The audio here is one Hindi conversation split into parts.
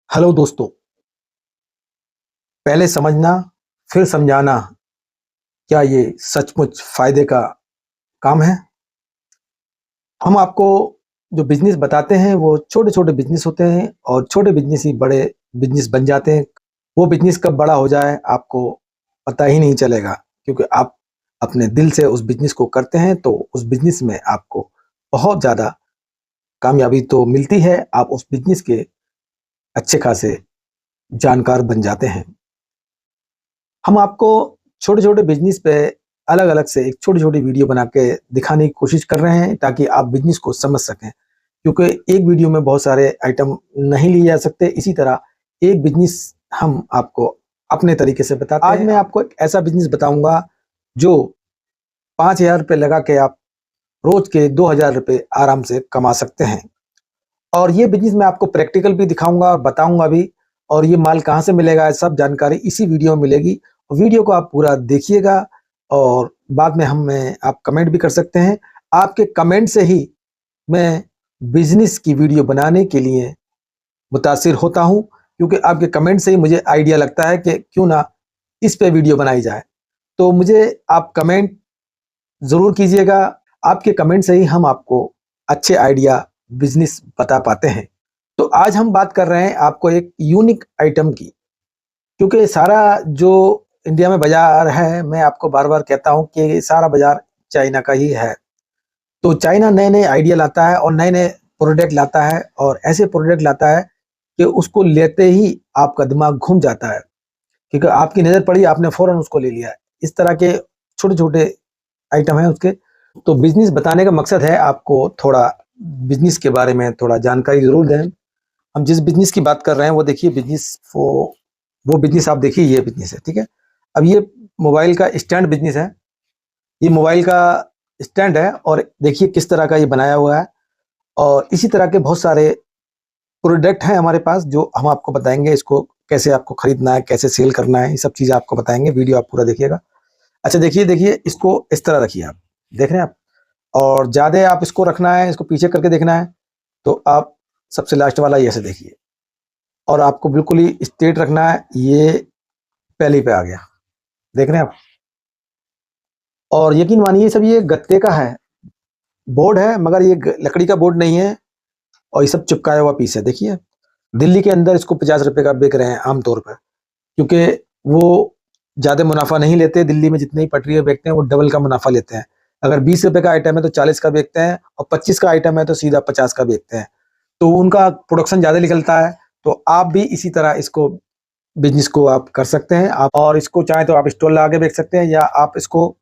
हेलो दोस्तों, पहले समझना फिर समझाना, क्या ये सचमुच फायदे का काम है? हम आपको जो बिजनेस बताते हैं वो छोटे छोटे बिजनेस होते हैं और छोटे बिजनेस ही बड़े बिजनेस बन जाते हैं। वो बिजनेस कब बड़ा हो जाए आपको पता ही नहीं चलेगा, क्योंकि आप अपने दिल से उस बिजनेस को करते हैं तो उस बिजनेस में आपको बहुत ज़्यादा कामयाबी तो मिलती है। आप उस बिजनेस के अच्छे खासे जानकार बन जाते हैं। हम आपको छोटे-छोटे बिज़नेस पे अलग-अलग से एक छोटी-छोटी वीडियो बना के दिखाने की कोशिश कर रहे हैं ताकि आप बिज़नेस को समझ सकें। क्योंकि एक वीडियो में बहुत सारे आइटम नहीं लिए जा सकते, इसी तरह एक बिज़नेस हम आपको अपने तरीके से बताते हैं। आज मैं आपको एक ऐसा बिज़नेस बताऊँगा जो ₹5000 लगा के आप रोज़ के ₹2000 आराम से कमा सकते हैं। और ये बिज़नेस मैं आपको प्रैक्टिकल भी दिखाऊँगा और बताऊँगा भी, और ये माल कहाँ से मिलेगा, सब जानकारी इसी वीडियो में मिलेगी। वीडियो को आप पूरा देखिएगा और बाद में हमें आप कमेंट भी कर सकते हैं। आपके कमेंट से ही मैं बिज़नेस की वीडियो बनाने के लिए मुतासिर होता हूँ, क्योंकि आपके कमेंट से ही मुझे आइडिया लगता है कि क्यों ना इस पे वीडियो बनाई जाए। तो मुझे आप कमेंट ज़रूर कीजिएगा, आपके कमेंट से ही हम आपको अच्छे आइडिया बिज़नेस बता पाते हैं। तो आज हम बात कर रहे हैं आपको एक यूनिक आइटम की, क्योंकि सारा जो इंडिया में बाज़ार है, मैं आपको बार-बार कहता हूँ कि सारा बाज़ार चाइना का ही है। तो चाइना नए-नए आइडिया लाता है और नए-नए प्रोडक्ट लाता है और ऐसे प्रोडक्ट लाता है कि उसको लेते ही आपका दिमाग घूम जाता है, क्योंकि आपकी नज़र पड़ी, आपने फ़ौरन उसको ले लिया। इस तरह के छोटे-छोटे आइटम हैं उसके। तो बिज़नेस बताने का मकसद है आपको थोड़ा बिज़नेस के बारे में थोड़ा जानकारी ज़रूर दें। हम जिस बिज़नेस की बात कर रहे हैं वो देखिए बिज़नेस वो बिज़नेस आप देखिए, ये बिज़नेस है, ठीक है? अब ये मोबाइल का स्टैंड बिज़नेस है। ये मोबाइल का स्टैंड है और देखिए किस तरह का ये बनाया हुआ है, और इसी तरह के बहुत सारे प्रोडक्ट हैं हमारे पास जो हम आपको बताएँगे। इसको कैसे आपको खरीदना है, कैसे सेल करना है, ये सब चीज़ें आपको बताएँगे। वीडियो आप पूरा देखिएगा। अच्छा देखिए, इसको इस तरह रखिए आप। देख रहे हैं आप? और ज़्यादा आप इसको रखना है, इसको पीछे करके देखना है, तो आप सबसे लास्ट वाला ये ऐसे देखिए। और आपको बिल्कुल ही स्ट्रेट रखना है, ये पहले पे आ गया। देख रहे हैं आप? और यकीन मानिए सब ये गत्ते का है, बोर्ड है, मगर ये लकड़ी का बोर्ड नहीं है और ये सब चिपकाया हुआ पीस है। देखिए, दिल्ली के अंदर इसको ₹50 का बिक रहे हैं आम तौर पर, क्योंकि वो ज़्यादा मुनाफा नहीं लेते। दिल्ली में जितनी पटरियाँ बेचते हैं वो डबल का मुनाफा लेते हैं। अगर ₹20 का आइटम है तो 40 का बेचते हैं, और 25 का आइटम है तो सीधा 50 का बेचते हैं। तो उनका प्रोडक्शन ज़्यादा निकलता है। तो आप भी इसी तरह इसको बिज़नेस को आप कर सकते हैं। आप और इसको चाहें तो आप स्टॉल लगा के बेच सकते हैं, या आप इसको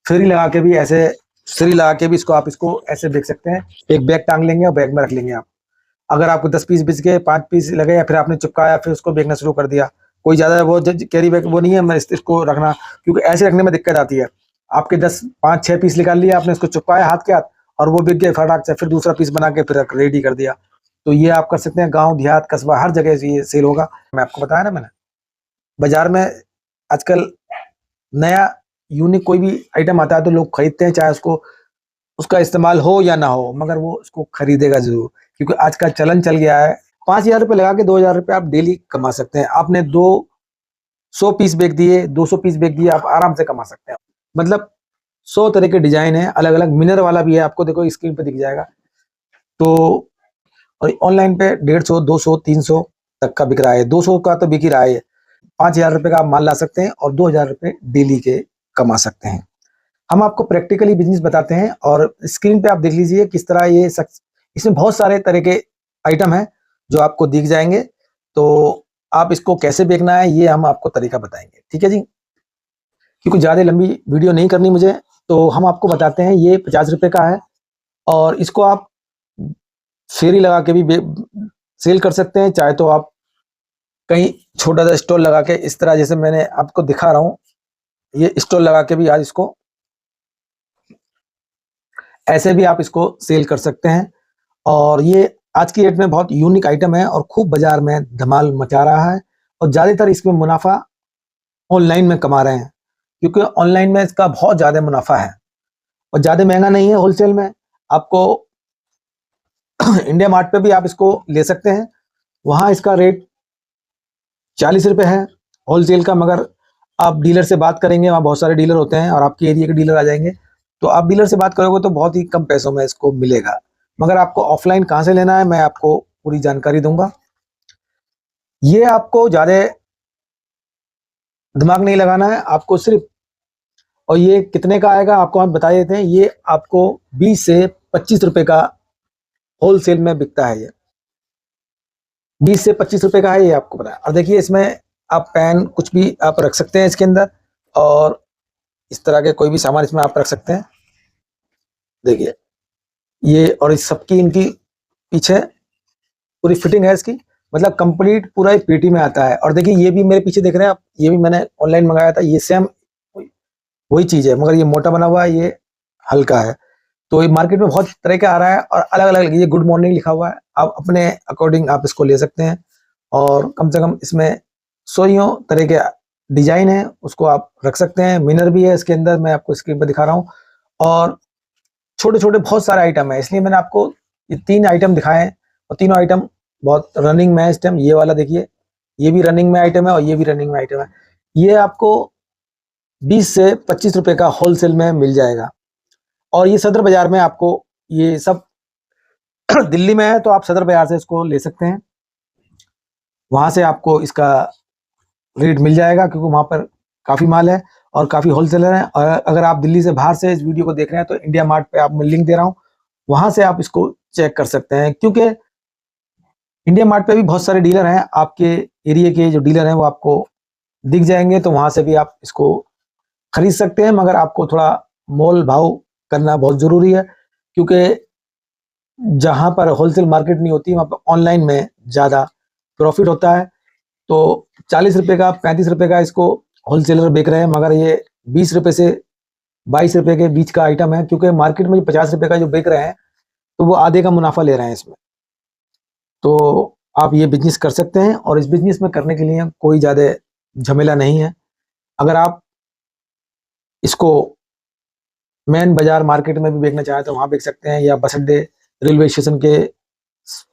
फ्री लगा के भी ऐसे फ्री लगा के भी इसको ऐसे बेच सकते हैं। एक बैग टाँग लेंगे और बैग में रख लेंगे आप। अगर आपको 10 पीस बिक गए, 5 पीस लगे, या फिर आपने चिपकाया फिर उसको बेचना शुरू कर दिया। कोई ज़्यादा वो ज कैरी बैग वो नहीं है, मैं इसको रखना, क्योंकि ऐसे रखने में दिक्कत आती है। आपके 10 5-6 पीस निकाल लिए आपने, इसको चिपकाया हाथ के हाथ, और वो बिक गए फटाक से, फिर दूसरा पीस बना के फिर रेडी कर दिया। तो ये आप कर सकते हैं, गाँव, देहात, कस्बा हर जगह से ये सेल होगा। मैं आपको बताया ना मैंने। बाज़ार में आजकल नया यूनिक कोई भी आइटम आता है तो लोग खरीदते हैं, चाहे उसको उसका इस्तेमाल हो या ना हो, मगर वो उसको खरीदेगा ज़रूर, क्योंकि आज का चलन चल गया है। ₹5000 लगा के ₹2000 आप डेली कमा सकते हैं। आपने 200 पीस बेच दिए, 200 पीस बेच दिए, आप आराम से कमा सकते हैं। मतलब 100 तरह के डिज़ाइन हैं, अलग-अलग मिरर वाला भी है, आपको देखो स्क्रीन पे दिख जाएगा। तो और ऑनलाइन पे 150, 200, 300 तक का बिक रहा है। 200 का तो बिक ही रहा है। ₹5000 का आप माल ला सकते हैं और ₹2000 डेली के कमा सकते हैं। हम आपको प्रैक्टिकली बिज़नेस बताते हैं, और स्क्रीन पे आप देख लीजिए किस तरह ये इसमें बहुत सारे तरह के आइटम हैं जो आपको दिख जाएँगे। तो आप इसको कैसे बेचना है ये हम आपको तरीका बताएँगे। ठीक है जी? क्योंकि ज़्यादा लंबी वीडियो नहीं करनी मुझे, तो हम आपको बताते हैं। ये ₹50 का है और इसको आप फेरी लगा के भी बे सेल कर सकते हैं, चाहे तो आप कहीं छोटा-सा स्टॉल लगा के, इस तरह जैसे मैंने आपको दिखा रहा हूँ, ये स्टॉल लगा के भी आज इसको ऐसे भी आप इसको सेल कर सकते हैं। और ये आज की डेट में बहुत यूनिक आइटम है और खूब बाज़ार में धमाल मचा रहा है, और ज़्यादातर इसमें मुनाफ़ा ऑनलाइन में कमा रहे हैं, क्योंकि ऑनलाइन में इसका बहुत ज़्यादा मुनाफ़ा है और ज़्यादा महँगा नहीं है। होलसेल में आपको इंडिया मार्ट पे भी आप इसको ले सकते हैं, वहाँ इसका रेट ₹40 है होलसेल का। मगर आप डीलर से बात करेंगे, वहाँ बहुत सारे डीलर होते हैं और आपके एरिया के डीलर आ जाएंगे, तो आप डीलर से बात करोगे तो बहुत ही कम पैसों में इसको मिलेगा। मगर आपको ऑफलाइन कहाँ से लेना है, मैं आपको पूरी जानकारी दूंगा। ये आपको ज़्यादा दिमाग नहीं लगाना है, आपको सिर्फ, और ये कितने का आएगा आपको हम बता देते हैं। ये आपको 20 से 25 रुपए का होलसेल में बिकता है। ये 20 से 25 रुपए का है, ये आपको पता है। और देखिए इसमें आप पेन कुछ भी आप रख सकते हैं इसके अंदर, और इस तरह के कोई भी सामान इसमें आप रख सकते हैं। देखिए ये, और इस सबकी इनकी पीछे पूरी फिटिंग है इसकी, मतलब कंप्लीट पूरा एक पेटी में आता है। और देखिए ये भी मेरे पीछे देख रहे हैं आप, ये भी मैंने ऑनलाइन मंगाया था। ये सेम वही चीज़ है, मगर ये मोटा बना हुआ है, ये हल्का है। तो ये मार्केट में बहुत तरह का आ रहा है और अलग अलग, ये गुड मॉर्निंग लिखा हुआ है, आप अपने अकॉर्डिंग आप इसको ले सकते हैं। और कम से कम इसमें 100 तरह के डिजाइन है, उसको आप रख सकते हैं। मिनर भी है इसके अंदर, मैं आपको स्क्रीन पर दिखा रहा हूँ। और छोटे छोटे बहुत सारे आइटम है, इसलिए मैंने आपको ये 3 आइटम दिखाए हैं, और तीनों आइटम बहुत रनिंग में है इस टाइम। ये वाला देखिए, ये भी रनिंग में आइटम है और ये भी रनिंग में आइटम है। ये आपको 20 से 25 रुपए का होलसेल में मिल जाएगा। और ये सदर बाजार में आपको ये सब दिल्ली में है, तो आप सदर बाजार से इसको ले सकते हैं, वहां से आपको इसका रेट मिल जाएगा, क्योंकि वहां पर काफ़ी माल है और काफ़ी होलसेलर है। और अगर आप दिल्ली से बाहर से इस वीडियो को देख रहे हैं तो इंडिया मार्ट पे आप मैं लिंक दे रहा हूँ, वहां से आप इसको चेक कर सकते हैं। क्योंकि इंडिया मार्ट पे भी बहुत सारे डीलर हैं, आपके एरिया के जो डीलर हैं वो आपको दिख जाएंगे, तो वहां से भी आप इसको खरीद सकते हैं। मगर आपको थोड़ा मोल भाव करना बहुत ज़रूरी है, क्योंकि जहां पर होलसेल मार्केट नहीं होती वहां पर ऑनलाइन में ज़्यादा प्रॉफिट होता है। तो 40 रुपये का 35 रुपये का इसको होलसेलर बेच रहे हैं, मगर ये 20 रुपये से 22 रुपये के बीच का आइटम है, क्योंकि मार्केट में 50 रुपये का जो बेच रहे हैं तो वो आधे का मुनाफा ले रहे हैं इसमें। तो आप ये बिजनेस कर सकते हैं, और इस बिजनेस में करने के लिए कोई ज़्यादा झमेला नहीं है। अगर आप इसको मेन बाजार मार्केट में भी बेचना चाहें तो वहाँ बेच सकते हैं, या बस अड्डे रेलवे स्टेशन के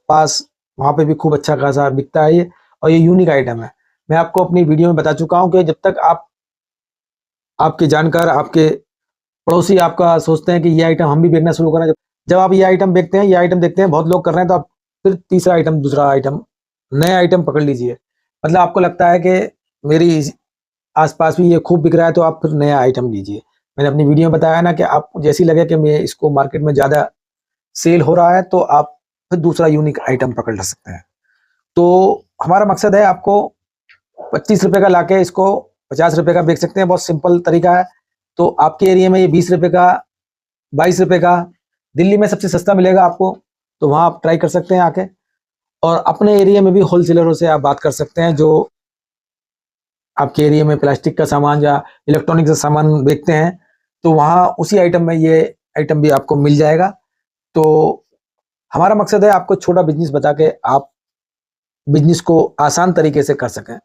पास वहाँ पे भी खूब अच्छा खासा बिकता है ये। और ये यूनिक आइटम है, मैं आपको अपनी वीडियो में बता चुका हूँ कि जब तक आप, आपके जानकार, आपके पड़ोसी आपका सोचते हैं कि ये आइटम हम भी बेचना शुरू करें, जब आप ये आइटम बेचते हैं, ये आइटम देखते हैं बहुत लोग कर रहे हैं, तो आप फिर तीसरा आइटम, दूसरा आइटम, नया आइटम पकड़ लीजिए। मतलब आपको लगता है कि मेरी आसपास भी ये खूब बिक रहा है, तो आप फिर नया आइटम लीजिए। मैंने अपनी वीडियो में बताया ना कि आपको जैसी लगे कि मैं इसको मार्केट में ज़्यादा सेल हो रहा है, तो आप फिर दूसरा यूनिक आइटम पकड़ सकते हैं। तो हमारा मकसद है, आपको 25 रुपये का लाके इसको 50 रुपये का बेच सकते हैं, बहुत सिंपल तरीका है। तो आपके एरिया में ये 20 रुपये का, 22 रुपये का, दिल्ली में सबसे सस्ता मिलेगा आपको, तो वहाँ आप ट्राई कर सकते हैं आके। और अपने एरिया में भी होलसेलरों से आप बात कर सकते हैं, जो आपके एरिया में प्लास्टिक का सामान या इलेक्ट्रॉनिक का सामान बेचते हैं, तो वहाँ उसी आइटम में ये आइटम भी आपको मिल जाएगा। तो हमारा मकसद है आपको छोटा बिजनेस बता के आप बिजनेस को आसान तरीके से कर सकें,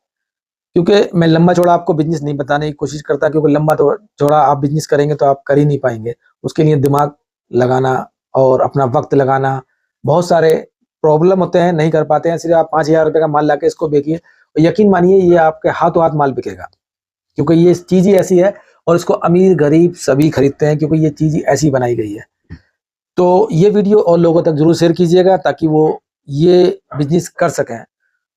क्योंकि मैं लंबा चौड़ा आपको बिजनेस नहीं बताने की कोशिश करता, क्योंकि लंबा चौड़ा आप बिजनेस करेंगे तो आप कर ही नहीं पाएंगे। उसके लिए दिमाग लगाना और अपना वक्त लगाना, बहुत सारे प्रॉब्लम होते हैं, नहीं कर पाते हैं। सिर्फ आप 5,000 रुपये का माल लाके इसको बेचिए, और यकीन मानिए ये आपके हाथों हाथ माल बिकेगा, क्योंकि ये चीज़ ही ऐसी है। और इसको अमीर गरीब सभी खरीदते हैं, क्योंकि ये चीज़ ही ऐसी बनाई गई है। तो ये वीडियो और लोगों तक जरूर शेयर कीजिएगा, ताकि वो ये बिजनेस कर सकें।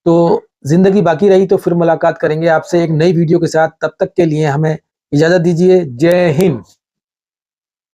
तो ज़िंदगी बाकी रही तो फिर मुलाकात करेंगे आपसे एक नई वीडियो के साथ। तब तक के लिए हमें इजाज़त दीजिए। जय हिंद।